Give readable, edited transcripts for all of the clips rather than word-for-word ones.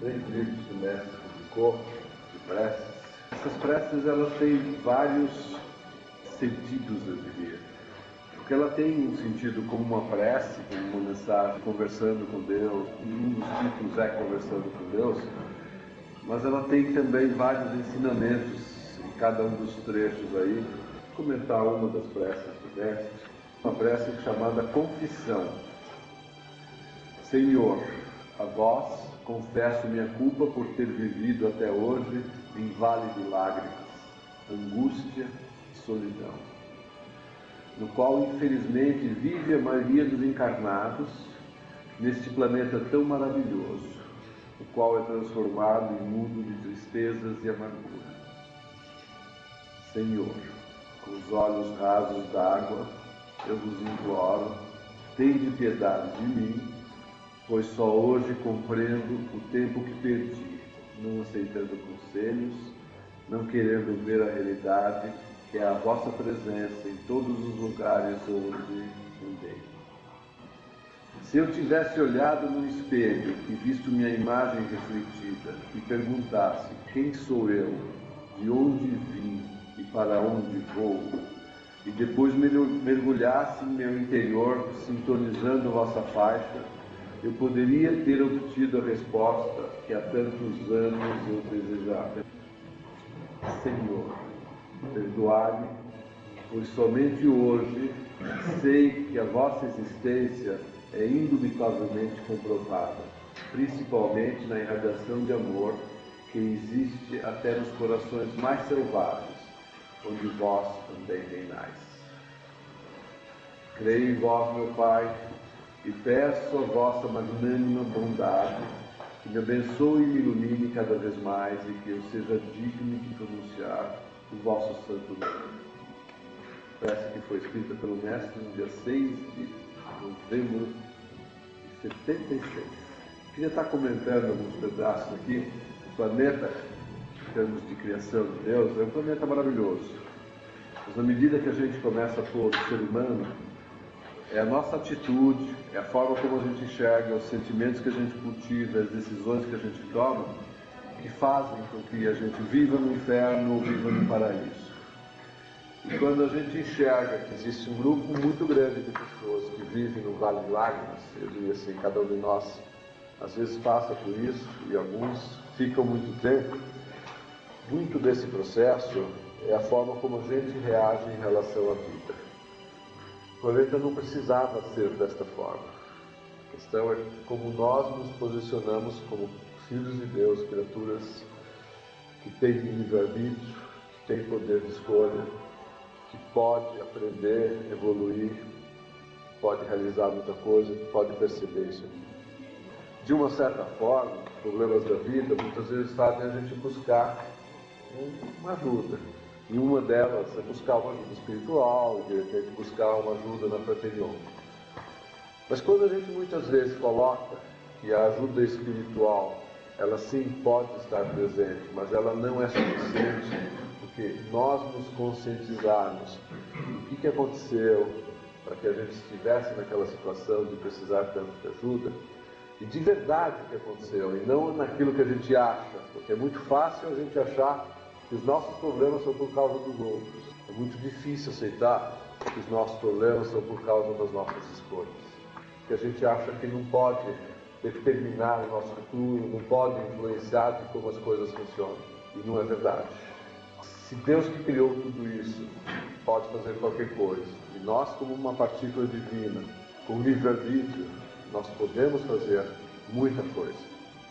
3 livros que o mestre publicou de preces. Essas preces elas têm vários sentidos, eu diria. Porque ela tem um sentido como uma prece, como uma mensagem, conversando com Deus, e um dos títulos é Conversando com Deus, mas ela tem também vários ensinamentos em cada um dos trechos aí. Vou comentar uma das preces do mestre, uma prece chamada Confissão. Senhor, a vós confesso minha culpa por ter vivido até hoje em vale de lágrimas, angústia e solidão, no qual infelizmente vive a maioria dos encarnados neste planeta tão maravilhoso, o qual é transformado em mundo de tristezas e amargura. Senhor, com os olhos rasos d'água, eu vos imploro, tende piedade de mim, pois só hoje compreendo o tempo que perdi, não aceitando conselhos, não querendo ver a realidade, que é a vossa presença em todos os lugares onde andei. Se eu tivesse olhado no espelho e visto minha imagem refletida e perguntasse quem sou eu, de onde vim e para onde vou, e depois mergulhasse em meu interior, sintonizando vossa faixa, eu poderia ter obtido a resposta que há tantos anos eu desejava. Senhor, perdoai-me, pois somente hoje sei que a vossa existência é indubitavelmente comprovada, principalmente na irradiação de amor que existe até nos corações mais selvagens, onde vós também reinais. Creio em vós, meu Pai, e peço a vossa magnânima bondade que me abençoe e me ilumine cada vez mais e que eu seja digno de pronunciar o vosso santo nome. Prece que foi escrita pelo mestre no dia 6 de novembro de 76. Queria estar comentando alguns pedaços aqui. O planeta, em termos de criação de Deus, é um planeta maravilhoso. Mas na medida que a gente começa a pôr o ser humano, é a nossa atitude, é a forma como a gente enxerga, os sentimentos que a gente cultiva, as decisões que a gente toma, que fazem com que a gente viva no inferno ou viva no paraíso. E quando a gente enxerga que existe um grupo muito grande de pessoas que vivem no vale de lágrimas, eu diria assim, cada um de nós às vezes passa por isso e alguns ficam muito tempo, muito desse processo é a forma como a gente reage em relação à vida. O planeta não precisava ser desta forma. A questão é como nós nos posicionamos como filhos de Deus, criaturas que têm livre-arbítrio, que têm poder de escolha, que pode aprender, evoluir, pode realizar muita coisa, pode perceber isso. De uma certa forma, os problemas da vida muitas vezes fazem a gente buscar uma ajuda. E uma delas é buscar uma ajuda espiritual, de repente buscar uma ajuda na fraternidade. Mas quando a gente muitas vezes coloca que a ajuda espiritual, ela sim pode estar presente, mas ela não é suficiente, porque nós nos conscientizarmos do que aconteceu para que a gente estivesse naquela situação de precisar tanto de ajuda, e de verdade o que aconteceu, e não naquilo que a gente acha, porque é muito fácil a gente achar que os nossos problemas são por causa dos outros. É muito difícil aceitar que os nossos problemas são por causa das nossas escolhas. Que a gente acha que não pode determinar o nosso futuro, não pode influenciar de como as coisas funcionam. E não é verdade. Se Deus que criou tudo isso pode fazer qualquer coisa, e nós como uma partícula divina, com livre-arbítrio, nós podemos fazer muita coisa.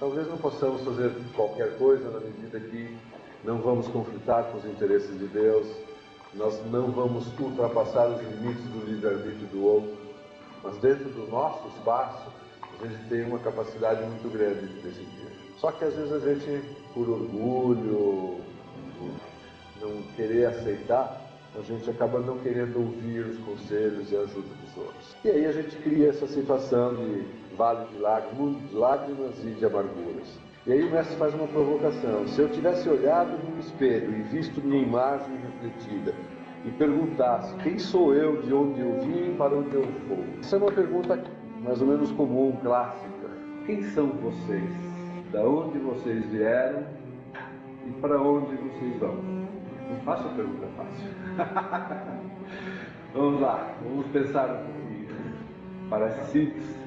Talvez não possamos fazer qualquer coisa na medida que não vamos conflitar com os interesses de Deus, nós não vamos ultrapassar os limites do livre-arbítrio do outro, mas dentro do nosso espaço, a gente tem uma capacidade muito grande de decidir. Só que às vezes a gente, por orgulho, por não querer aceitar, a gente acaba não querendo ouvir os conselhos e a ajuda dos outros. E aí a gente cria essa situação de vale de lágrimas e de amarguras. E aí o mestre faz uma provocação. Se eu tivesse olhado no espelho e visto minha imagem refletida e perguntasse quem sou eu, de onde eu vim e para onde eu vou. Essa é uma pergunta mais ou menos comum, clássica. Quem são vocês? da onde vocês vieram e para onde vocês vão. Não faço a pergunta fácil. Vamos lá, vamos pensar um pouquinho. Parece simples,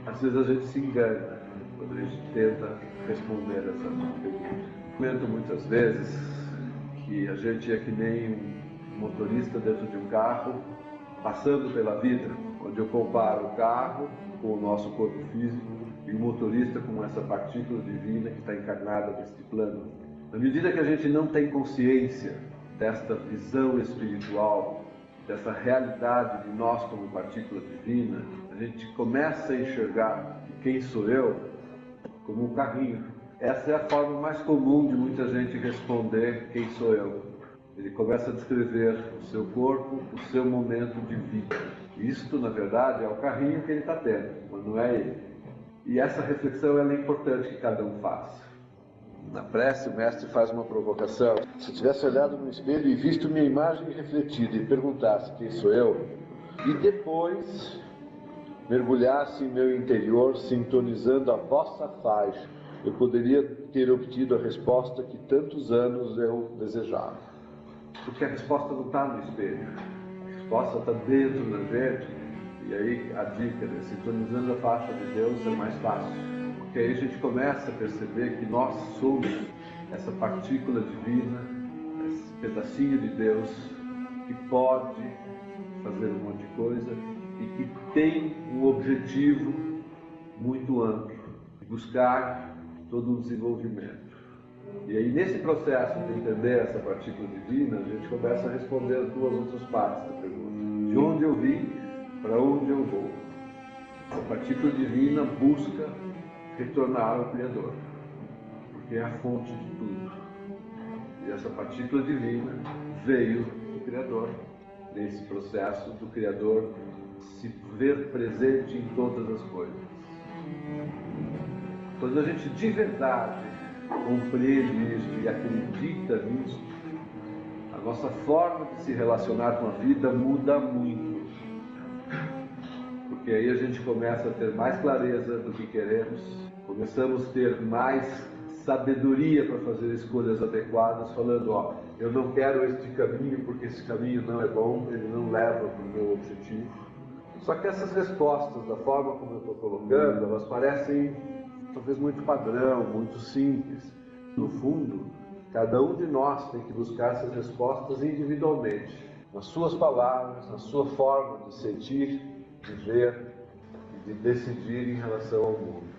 às vezes a gente se engana quando a gente tenta responder essa pergunta. Comento muitas vezes que a gente é que nem um motorista dentro de um carro, passando pela vida, onde eu comparo o carro com o nosso corpo físico e o motorista com essa partícula divina que está encarnada neste plano. Na medida que a gente não tem consciência desta visão espiritual, dessa realidade de nós como partícula divina, a gente começa a enxergar quem sou eu como um carrinho. Essa é a forma mais comum de muita gente responder quem sou eu. Ele começa a descrever o seu corpo, o seu momento de vida. Isto, na verdade, é o carrinho que ele está tendo, mas não é ele. E essa reflexão é importante que cada um faça. Na prece, o mestre faz uma provocação. Se eu tivesse olhado no espelho e visto minha imagem refletida e perguntasse quem sou eu, e depois mergulhasse em meu interior, sintonizando a vossa faixa, eu poderia ter obtido a resposta que tantos anos eu desejava. Porque a resposta não está no espelho, a resposta está dentro da gente. E aí a dica, né? Sintonizando a faixa de Deus é mais fácil. Porque aí a gente começa a perceber que nós somos essa partícula divina, esse pedacinho de Deus que pode fazer um monte de coisa e que tem um objetivo muito amplo, buscar todo o desenvolvimento. E aí nesse processo de entender essa partícula divina, a gente começa a responder as duas outras partes da pergunta. De onde eu vim, para onde eu vou? A partícula divina busca retornar ao Criador, porque é a fonte de tudo. E essa partícula divina veio do Criador, nesse processo do Criador se ver presente em todas as coisas. Quando a gente de verdade compreende isso e acredita nisso, a nossa forma de se relacionar com a vida muda muito. Porque aí a gente começa a ter mais clareza do que queremos, começamos a ter mais sabedoria para fazer escolhas adequadas, falando, ó, eu não quero este caminho porque esse caminho não é bom, ele não leva para o meu objetivo. Só que essas respostas, da forma como eu estou colocando, elas parecem talvez muito padrão, muito simples. No fundo, cada um de nós tem que buscar essas respostas individualmente, nas suas palavras, na sua forma de sentir, de ver e de decidir em relação ao mundo.